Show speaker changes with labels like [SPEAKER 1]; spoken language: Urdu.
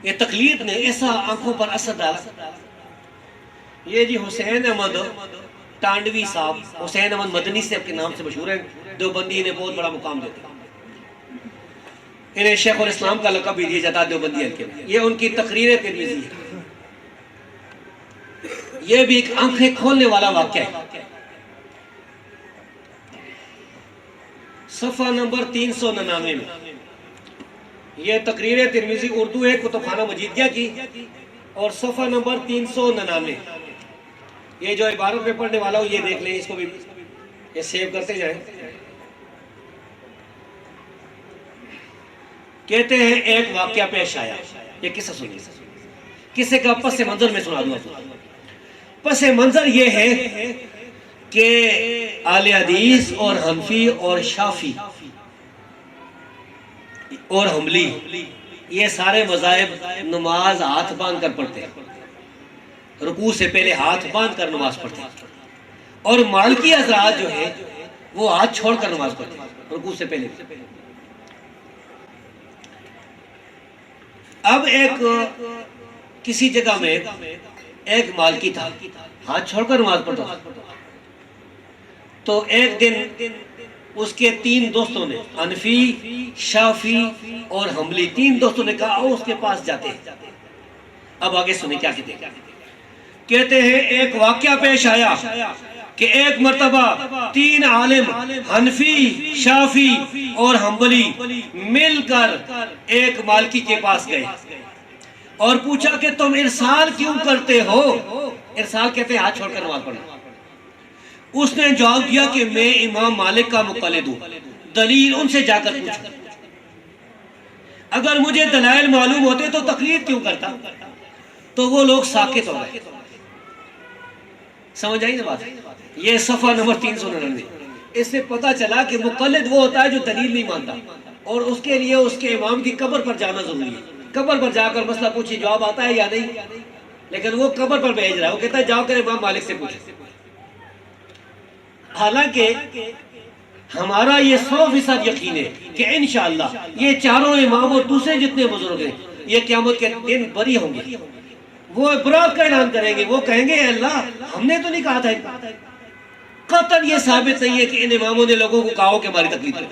[SPEAKER 1] یہ تقلید نے ایسا آنکھوں پر اثر ڈالا. یہ جی حسین احمد ٹانڈوی صاحب، حسین احمد مدنی سے کے نام سے مشہور ہیں، دیوبندی انہیں بہت بڑا مقام دیتے ہیں. انہیں شیخ الاسلام کا لقب بھی دیا جاتا ہے دیوبندی حلقے میں. یہ ان کی تقریر ترمذی ہے. یہ بھی ایک آنکھیں کھولنے والا واقعہ ہے. صفحہ نمبر 399 میں یہ تقریر ترمذی اردو ہے، کتب خانہ مجیدیہ کی، اور صفحہ نمبر 399. یہ جو عبارت میں پڑھنے والا ہوں یہ دیکھ لیں، اس کو بھی یہ سیو کرتے جائیں. کہتے ہیں ایک واقعہ پیش آیا. یہ قصہ سنیے، قصے کا پس منظر میں سنا دوں. پس منظر یہ ہے کہ اہل حدیث اور حنفی اور شافعی اور حنبلی یہ سارے مذاہب نماز ہاتھ باندھ کر پڑھتے ہیں، رکوع سے پہلے ہاتھ باندھ کر نماز پڑھتے ہیں. اور مالکی حضرات جو ہے وہ ہاتھ چھوڑ کر نماز پڑھتے ہیں رکوع سے پہلے. اب ایک کسی جگہ میں ایک مالکی تھا، ہاتھ چھوڑ کر نماز پڑھتا تھا. تو ایک دن اس کے 3 دوستوں نے، حنفی، شافعی اور حنبلی، 3 دوستوں نے کہا آؤ اس کے پاس جاتے ہیں. اب آگے سنیں کیا کہتے ہیں. کہتے ہیں ایک واقعہ پیش آیا کہ ایک مرتبہ 3 عالم حنفی، شافعی اور حنبلی مل کر ایک مالکی کے پاس گئے اور پوچھا کہ تم ارسال کیوں کرتے ہو؟ ارسال کہتے ہیں ہاتھ چھوڑ کر نماز پڑھنا. اس نے جواب دیا کہ میں امام مالک کا مقلد ہوں، دلیل ان سے جا کر پوچھوں. اگر مجھے دلائل معلوم ہوتے تو تقلید کیوں کرتا؟ تو وہ لوگ ساکت ہو گئے. سمجھ آئی نا بات؟ یہ صفحہ نمبر 399. اس سے پتا چلا کہ مقلد وہ ہوتا ہے جو دلیل نہیں مانتا، اور اس کے لیے اس کے امام کی قبر پر جانا ضروری ہے. قبر پر جا کر مسئلہ پوچھیں جواب آتا ہے یا نہیں، لیکن وہ قبر پر بھیج رہا ہے. وہ کہتا ہے جاؤ کر امام مالک سے پوچھیں. حالانکہ ہمارا یہ 100% یقین ہے کہ انشاءاللہ یہ چاروں امام اور دوسرے جتنے بزرگ ہیں یہ قیامت کے دن بری ہوں گے. وہ برات کا اعلان کریں گے، وہ کہیں گے اے اللہ ہم نے تو نہیں کہا تھا. قطعاً یہ ثابت نہیں ہے کہ ان اماموں نے لوگوں کو کہا ہو کہ ہماری تکلیف ہے.